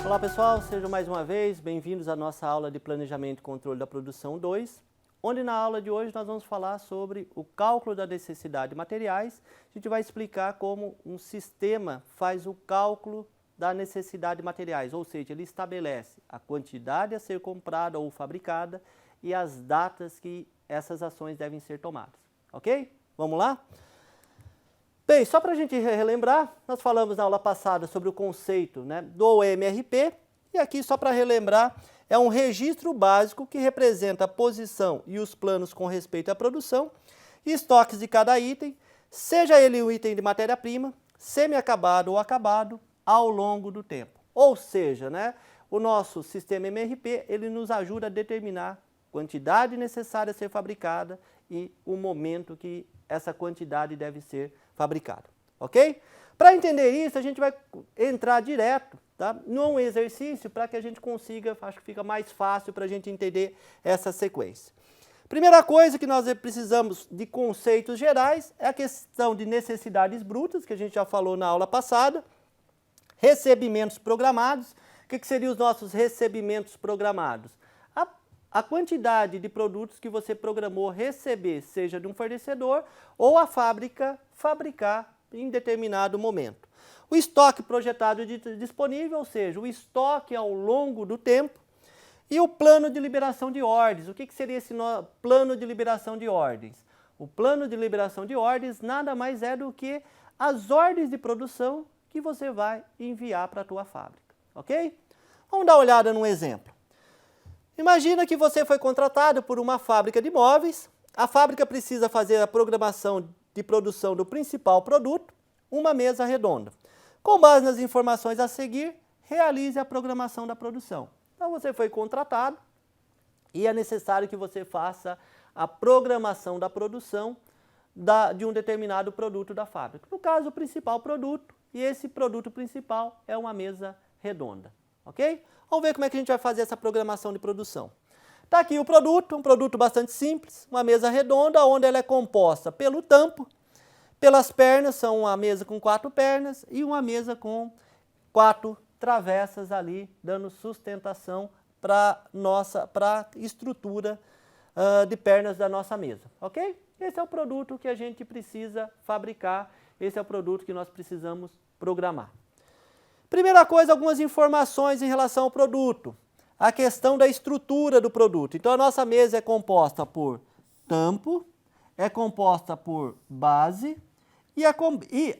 Olá pessoal, sejam mais uma vez bem-vindos à nossa aula de Planejamento e Controle da Produção 2, onde na aula de hoje nós vamos falar sobre o cálculo da necessidade de materiais. A gente vai explicar como um sistema faz o cálculo da necessidade de materiais, ou seja, ele estabelece a quantidade a ser comprada ou fabricada e as datas que essas ações devem ser tomadas, ok? Vamos lá? Bem, só para a gente relembrar, nós falamos na aula passada sobre o conceito, do MRP, e aqui só para relembrar, é um registro básico que representa a posição e os planos com respeito à produção e estoques de cada item, seja ele um item de matéria-prima, semi-acabado ou acabado, ao longo do tempo. Ou seja, o nosso sistema MRP, ele nos ajuda a determinar a quantidade necessária a ser fabricada e o momento que essa quantidade deve ser fabricada, ok? Para entender isso, a gente vai entrar direto, num exercício para que a gente consiga, acho que fica mais fácil para a gente entender essa sequência. Primeira coisa que nós precisamos de conceitos gerais é a questão de necessidades brutas, que a gente já falou na aula passada, recebimentos programados. O que seriam os nossos recebimentos programados? A quantidade de produtos que você programou receber, seja de um fornecedor ou a fábrica fabricar em determinado momento. O estoque projetado disponível, ou seja, o estoque ao longo do tempo. E o plano de liberação de ordens. O que seria esse plano de liberação de ordens? O plano de liberação de ordens nada mais é do que as ordens de produção que você vai enviar para a tua fábrica, ok? Vamos dar uma olhada num exemplo. Imagina que você foi contratado por uma fábrica de móveis, a fábrica precisa fazer a programação de produção do principal produto, uma mesa redonda. Com base nas informações a seguir, realize a programação da produção. Então você foi contratado e é necessário que você faça a programação da produção de um determinado produto da fábrica. No caso, o principal produto, e esse produto principal é uma mesa redonda, ok? Vamos ver como é que a gente vai fazer essa programação de produção. Está aqui o produto, um produto bastante simples, uma mesa redonda, onde ela é composta pelo tampo, pelas pernas, são uma mesa com 4 pernas e uma mesa com 4 travessas ali, dando sustentação para a estrutura de pernas da nossa mesa, ok? Esse é o produto que a gente precisa fabricar, esse é o produto que nós precisamos programar. Primeira coisa, algumas informações em relação ao produto. A questão da estrutura do produto. Então, a nossa mesa é composta por tampo, é composta por base, e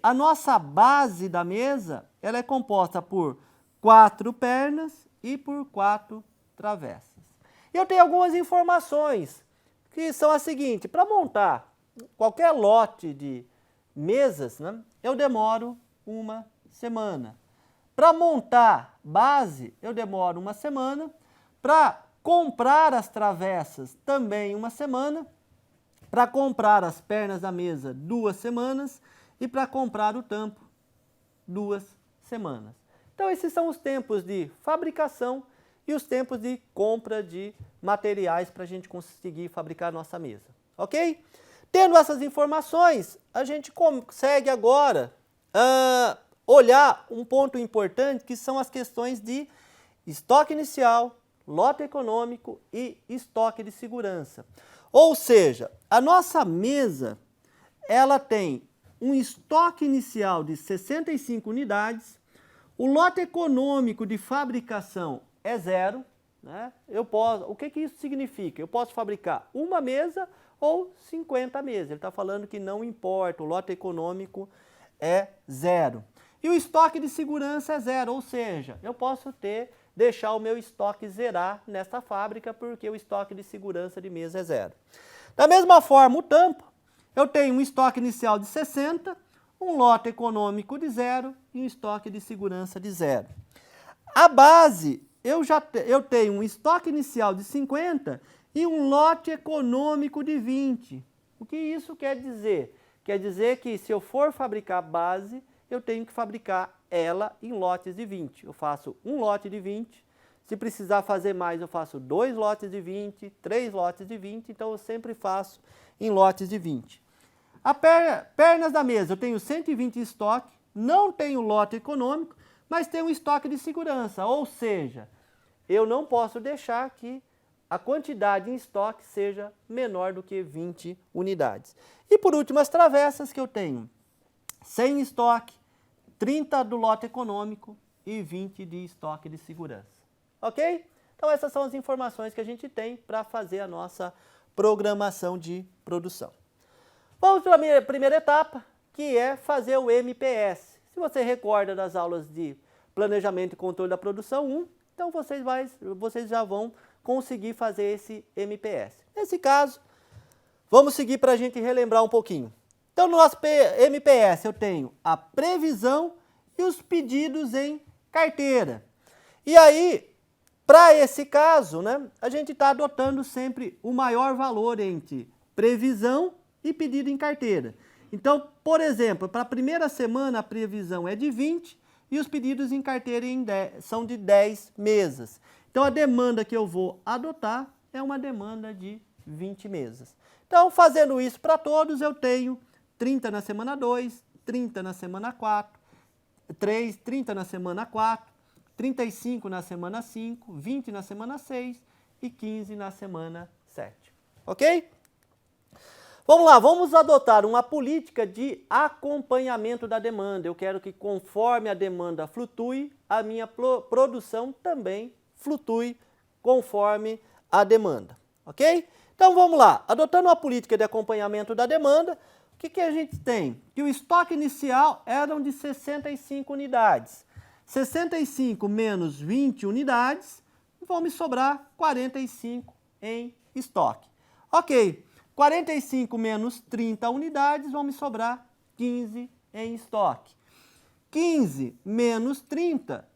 a nossa base da mesa ela é composta por 4 pernas e por 4 travessas. E eu tenho algumas informações, que são as seguintes. Para montar qualquer lote de mesas, eu demoro uma semana. Para montar base, eu demoro uma semana. Para comprar as travessas, também uma semana. Para comprar as pernas da mesa, 2 semanas. E para comprar o tampo, 2 semanas. Então, esses são os tempos de fabricação e os tempos de compra de materiais para a gente conseguir fabricar a nossa mesa. Ok? Tendo essas informações, a gente consegue agora olhar um ponto importante, que são as questões de estoque inicial, lote econômico e estoque de segurança. Ou seja, a nossa mesa, ela tem um estoque inicial de 65 unidades, o lote econômico de fabricação é 0, o que isso significa? Eu posso fabricar uma mesa ou 50 mesas. Ele está falando que não importa, o lote econômico é 0. E o estoque de segurança é 0, ou seja, eu posso deixar o meu estoque zerar nesta fábrica, porque o estoque de segurança de mesa é 0. Da mesma forma, o tampo, eu tenho um estoque inicial de 60, um lote econômico de 0 e um estoque de segurança de 0. A base, eu tenho um estoque inicial de 50 e um lote econômico de 20. O que isso quer dizer? Quer dizer que se eu for fabricar base, eu tenho que fabricar ela em lotes de 20. Eu faço um lote de 20, se precisar fazer mais eu faço 2 lotes de 20, 3 lotes de 20, então eu sempre faço em lotes de 20. Pernas da mesa, eu tenho 120 em estoque, não tenho lote econômico, mas tem um estoque de segurança, ou seja, eu não posso deixar que a quantidade em estoque seja menor do que 20 unidades. E por último, as travessas que eu tenho 100 em estoque, 30 do lote econômico e 20 de estoque de segurança. Ok? Então essas são as informações que a gente tem para fazer a nossa programação de produção. Vamos para a primeira etapa, que é fazer o MPS. Se você recorda das aulas de Planejamento e Controle da Produção 1, então vocês já vão conseguir fazer esse MPS. Nesse caso, vamos seguir para a gente relembrar um pouquinho. Então, no nosso MPS, eu tenho a previsão e os pedidos em carteira. E aí, para esse caso, né, a gente está adotando sempre o maior valor entre previsão e pedido em carteira. Então, por exemplo, para a primeira semana, a previsão é de 20 e os pedidos em carteira são de 10 mesas. Então, a demanda que eu vou adotar é uma demanda de 20 mesas. Então, fazendo isso para todos, eu tenho 30 na semana 2, 30 na semana 4, 30 na semana 4, 35 na semana 5, 20 na semana 6 e 15 na semana 7. Ok? Vamos lá, vamos adotar uma política de acompanhamento da demanda. Eu quero que conforme a demanda flutue, a minha produção também flutue conforme a demanda. Ok? Então vamos lá, adotando uma política de acompanhamento da demanda, o que a gente tem? Que o estoque inicial eram de 65 unidades. 65 menos 20 unidades, vão me sobrar 45 em estoque. Ok, 45 menos 30 unidades, vão me sobrar 15 em estoque. 15 menos 30,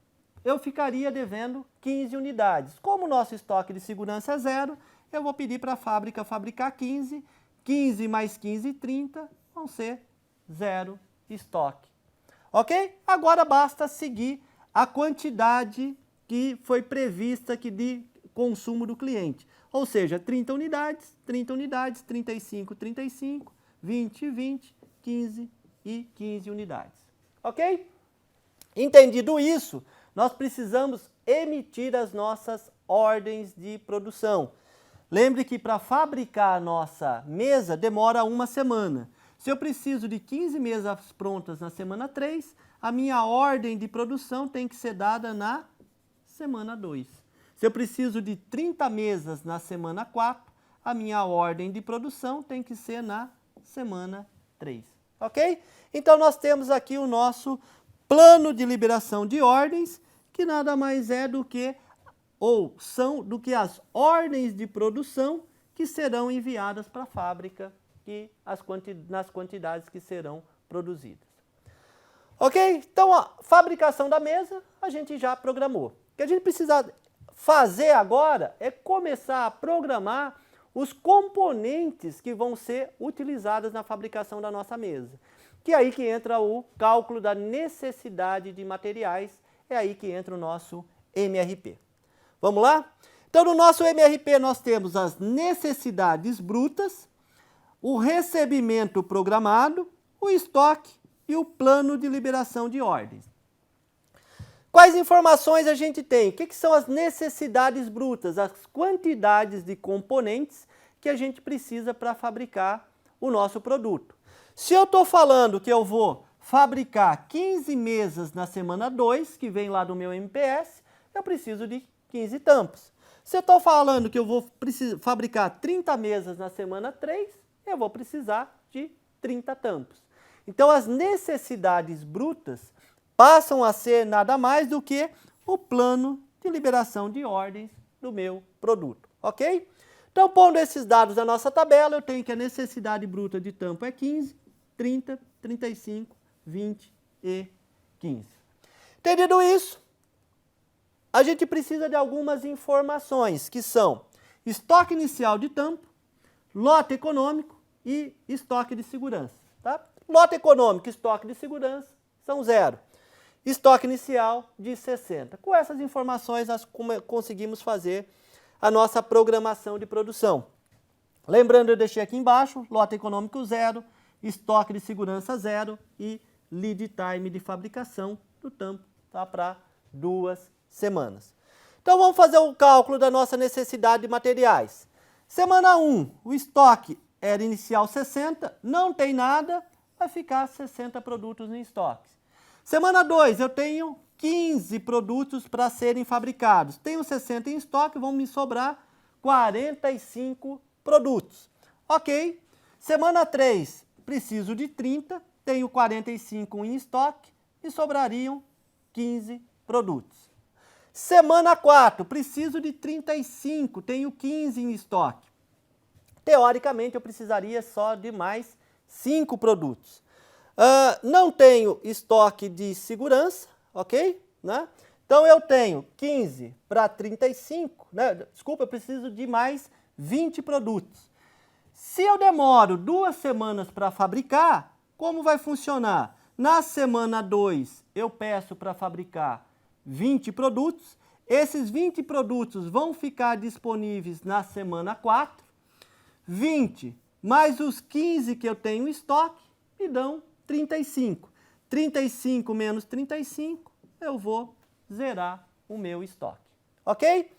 eu ficaria devendo 15 unidades. Como o nosso estoque de segurança é zero, eu vou pedir para a fábrica fabricar 15. 15 mais 15, 30, vão ser 0 estoque. Ok? Agora basta seguir a quantidade que foi prevista aqui de consumo do cliente. Ou seja, 30 unidades, 35, 35, 20, 20, 15 e 15 unidades. Ok? Entendido isso, nós precisamos emitir as nossas ordens de produção. Lembre que para fabricar a nossa mesa demora uma semana. Se eu preciso de 15 mesas prontas na semana 3, a minha ordem de produção tem que ser dada na semana 2. Se eu preciso de 30 mesas na semana 4, a minha ordem de produção tem que ser na semana 3. Ok? Então nós temos aqui o nosso plano de liberação de ordens, que nada mais é do que as ordens de produção que serão enviadas para a fábrica nas quantidades que serão produzidas. Ok? Então, a fabricação da mesa a gente já programou. O que a gente precisa fazer agora é começar a programar os componentes que vão ser utilizados na fabricação da nossa mesa. Que é aí que entra o cálculo da necessidade de materiais, é aí que entra o nosso MRP. Vamos lá? Então, no nosso MRP nós temos as necessidades brutas, o recebimento programado, o estoque e o plano de liberação de ordens. Quais informações a gente tem? O que são as necessidades brutas? As quantidades de componentes que a gente precisa para fabricar o nosso produto. Se eu estou falando que eu vou fabricar 15 mesas na semana 2, que vem lá do meu MPS, eu preciso de 15 tampas. Se eu estou falando que eu vou fabricar 30 mesas na semana 3, eu vou precisar de 30 tampas. Então, as necessidades brutas passam a ser nada mais do que o plano de liberação de ordens do meu produto, ok? Então, pondo esses dados na nossa tabela, eu tenho que a necessidade bruta de tampa é 15, 30, 35, 20 e 15. Entendido isso, a gente precisa de algumas informações, que são estoque inicial de tampa, lote econômico e estoque de segurança. Tá? Lote econômico e estoque de segurança são 0. Estoque inicial de 60. Com essas informações, nós conseguimos fazer a nossa programação de produção. Lembrando, eu deixei aqui embaixo, lote econômico 0, estoque de segurança 0 e lead time de fabricação do tampo tá? Para 2 semanas. Então vamos fazer o cálculo da nossa necessidade de materiais. Semana 1, o estoque era inicial 60, não tem nada, vai ficar 60 produtos em estoque. Semana 2, eu tenho 15 produtos para serem fabricados. Tenho 60 em estoque, vão me sobrar 45 produtos. Ok. Semana 3, preciso de 30, tenho 45 em estoque e sobrariam 15 produtos. Semana 4, preciso de 35, tenho 15 em estoque. Teoricamente, eu precisaria só de mais 5 produtos. Não tenho estoque de segurança, ok? Né? Então, eu tenho 15 para 35, né? Desculpa, eu preciso de mais 20 produtos. Se eu demoro 2 semanas para fabricar, como vai funcionar? Na semana 2, eu peço para fabricar 20 produtos. Esses 20 produtos vão ficar disponíveis na semana 4. 20 mais os 15 que eu tenho em estoque me dão 35. 35 menos 35, eu vou zerar o meu estoque. Ok?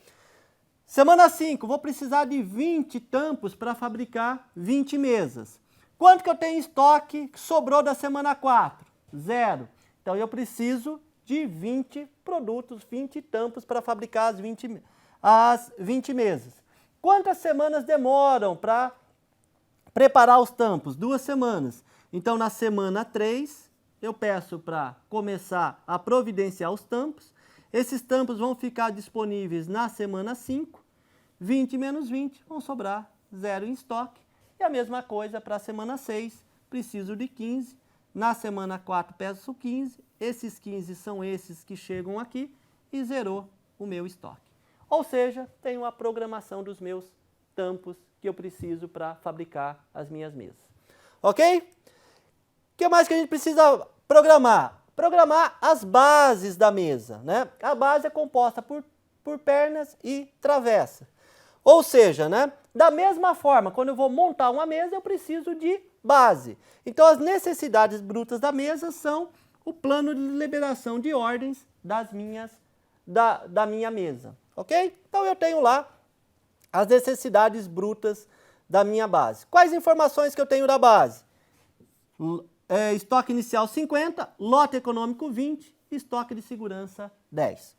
Semana 5, vou precisar de 20 tampos para fabricar 20 mesas. Quanto que eu tenho em estoque que sobrou da semana 4? 0. Então, eu preciso de 20 produtos, 20 tampos para fabricar as 20 mesas. Quantas semanas demoram para preparar os tampos? 2 semanas. Então, na semana 3, eu peço para começar a providenciar os tampos. Esses tampos vão ficar disponíveis na semana 5. 20 menos 20 vão sobrar 0 em estoque. E a mesma coisa para a semana 6. Preciso de 15. Na semana 4, peço 15. Esses 15 são esses que chegam aqui e zerou o meu estoque. Ou seja, tenho a programação dos meus tampos que eu preciso para fabricar as minhas mesas. Ok? O que mais que a gente precisa programar? Programar as bases da mesa, né? A base é composta por pernas e travessa. Ou seja, né? Da mesma forma, quando eu vou montar uma mesa, eu preciso de base. Então, as necessidades brutas da mesa são o plano de liberação de ordens da minha mesa. Ok? Então, eu tenho lá as necessidades brutas da minha base. Quais informações que eu tenho da base? Estoque inicial 50, lote econômico 20, estoque de segurança 10.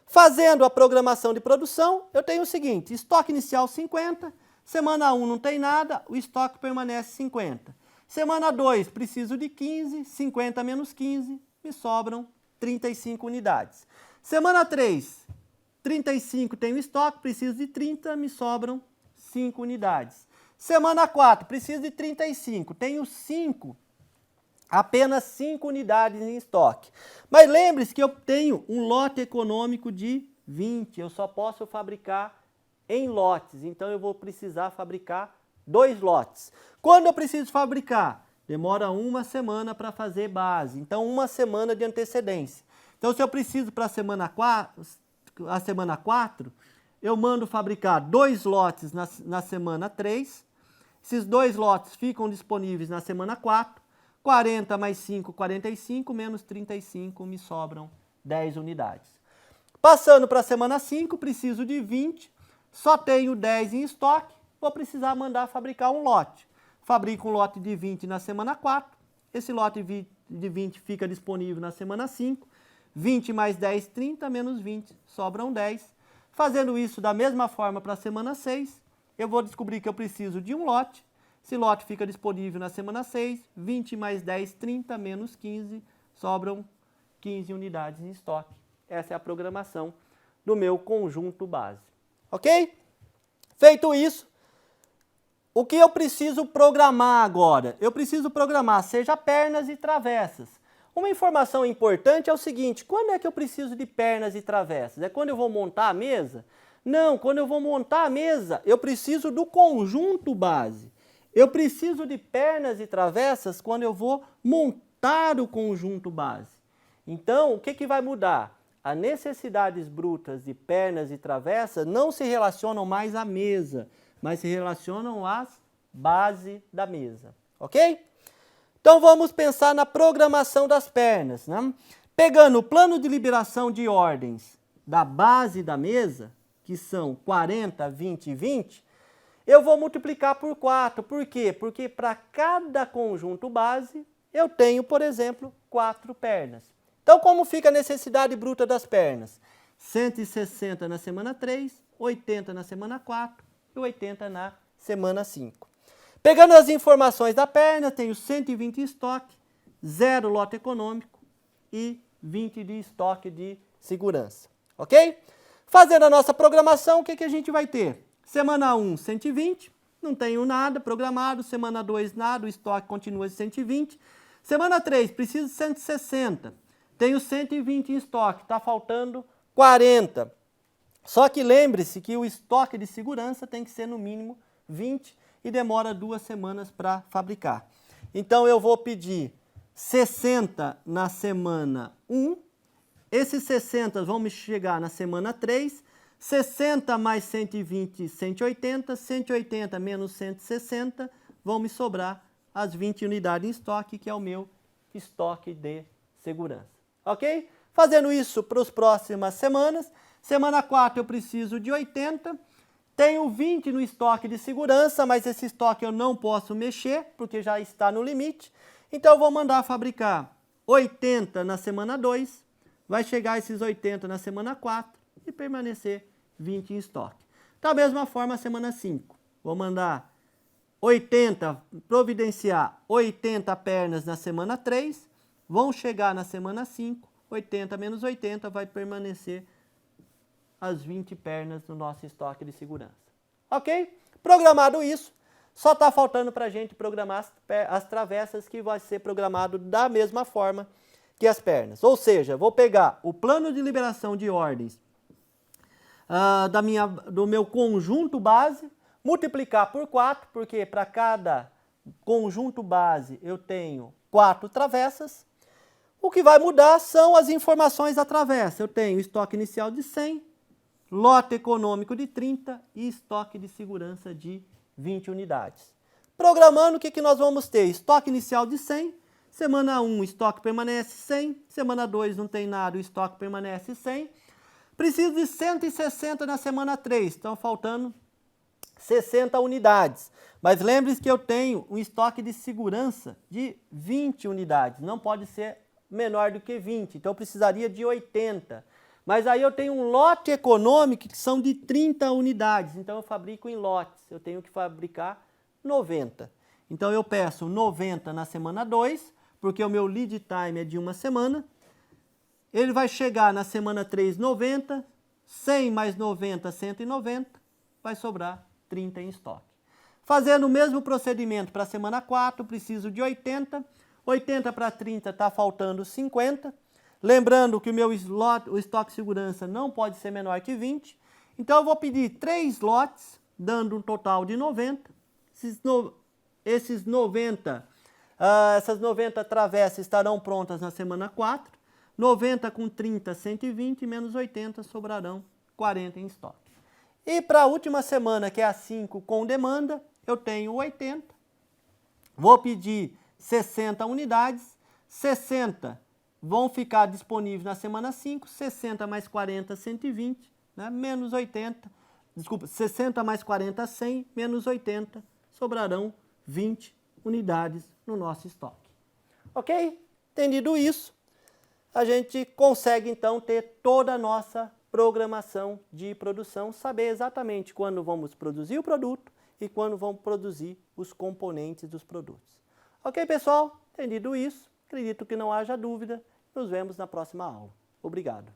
Fazendo a programação de produção, eu tenho o seguinte: estoque inicial 50, semana 1 não tem nada, o estoque permanece 50. Semana 2, preciso de 15, 50 menos 15, me sobram 35 unidades. Semana 3, 35 tenho estoque, preciso de 30, me sobram 5 unidades. Semana 4, preciso de 35, tenho 5, apenas 5 unidades em estoque. Mas lembre-se que eu tenho um lote econômico de 20, eu só posso fabricar em lotes, então eu vou precisar fabricar 2 lotes. Quando eu preciso fabricar? Demora 1 semana para fazer base, então 1 semana de antecedência. Então, se eu preciso para a semana 4, eu mando fabricar 2 lotes na semana 3, esses 2 lotes ficam disponíveis na semana 4, 40 mais 5, 45, menos 35, me sobram 10 unidades. Passando para a semana 5, preciso de 20, só tenho 10 em estoque, vou precisar mandar fabricar um lote. Fabrico um lote de 20 na semana 4, esse lote de 20 fica disponível na semana 5, 20 mais 10, 30, menos 20, sobram 10. Fazendo isso da mesma forma para a semana 6, eu vou descobrir que eu preciso de um lote. Esse lote fica disponível na semana 6, 20 mais 10, 30, menos 15, sobram 15 unidades em estoque. Essa é a programação do meu conjunto base. Ok? Feito isso, o que eu preciso programar agora? Eu preciso programar seja pernas e travessas. Uma informação importante é o seguinte: quando é que eu preciso de pernas e travessas? É quando eu vou montar a mesa? Não, quando eu vou montar a mesa, eu preciso do conjunto base. Eu preciso de pernas e travessas quando eu vou montar o conjunto base. Então, o que vai mudar? As necessidades brutas de pernas e travessas não se relacionam mais à mesa, mas se relacionam às bases da mesa. Ok? Então, vamos pensar na programação das pernas, né? Pegando o plano de liberação de ordens da base da mesa, que são 40, 20 e 20, eu vou multiplicar por 4. Por quê? Porque para cada conjunto base, eu tenho, por exemplo, 4 pernas. Então, como fica a necessidade bruta das pernas? 160 na semana 3, 80 na semana 4 e 80 na semana 5. Pegando as informações da perna, tenho 120 em estoque, 0 lote econômico e 20 de estoque de segurança. Ok? Fazendo a nossa programação, o que a gente vai ter? Semana 1, 120, não tenho nada programado. Semana 2, nada, o estoque continua de 120. Semana 3, preciso de 160. Tenho 120 em estoque, está faltando 40. Só que lembre-se que o estoque de segurança tem que ser no mínimo 20 e demora 2 semanas para fabricar. Então eu vou pedir 60 na semana 1, esses 60 vão me chegar na semana 3, 60 mais 120, 180, 180 menos 160, vão me sobrar as 20 unidades em estoque, que é o meu estoque de segurança. Ok? Fazendo isso para as próximas semanas, semana 4 eu preciso de 80, tenho 20 no estoque de segurança, mas esse estoque eu não posso mexer, porque já está no limite. Então eu vou mandar fabricar 80 na semana 2, vai chegar esses 80 na semana 4 e permanecer 20 em estoque. Da mesma forma, a semana 5, vou mandar 80, providenciar 80 pernas na semana 3, vão chegar na semana 5, 80 menos 80 vai permanecer as 20 pernas no nosso estoque de segurança. Ok? Programado isso, só está faltando para a gente programar as travessas, que vai ser programado da mesma forma que as pernas. Ou seja, vou pegar o plano de liberação de ordens do meu conjunto base, multiplicar por 4, porque para cada conjunto base eu tenho 4 travessas. O que vai mudar são as informações da travessa. Eu tenho estoque inicial de 100, lote econômico de 30 e estoque de segurança de 20 unidades. Programando, o que nós vamos ter? Estoque inicial de 100, semana 1 o estoque permanece 100, semana 2 não tem nada, o estoque permanece 100. Preciso de 160 na semana 3, estão faltando 60 unidades. Mas lembre-se que eu tenho um estoque de segurança de 20 unidades, não pode ser menor do que 20, então eu precisaria de 80. Mas aí eu tenho um lote econômico que são de 30 unidades, então eu fabrico em lotes, eu tenho que fabricar 90. Então eu peço 90 na semana 2, porque o meu lead time é de 1 semana. Ele vai chegar na semana 3, 90, 100 mais 90, 190, vai sobrar 30 em estoque. Fazendo o mesmo procedimento para a semana 4, preciso de 80, 80 para 30 está faltando 50. Lembrando que o estoque de segurança não pode ser menor que 20. Então eu vou pedir 3 lotes, dando um total de 90. Essas 90 travessas estarão prontas na semana 4. 90 com 30, 120, menos 80, sobrarão 40 em estoque. E para a última semana, que é a 5 com demanda, eu tenho 80. Vou pedir 60 unidades, 60 vão ficar disponíveis na semana 5, 60 mais 40, 120, né? Menos 80, desculpa, 60 mais 40, 100, menos 80, sobrarão 20 unidades no nosso estoque. Ok? Entendido isso, a gente consegue então ter toda a nossa programação de produção, saber exatamente quando vamos produzir o produto e quando vamos produzir os componentes dos produtos. Ok, pessoal? Entendido isso, acredito que não haja dúvida. Nos vemos na próxima aula. Obrigado.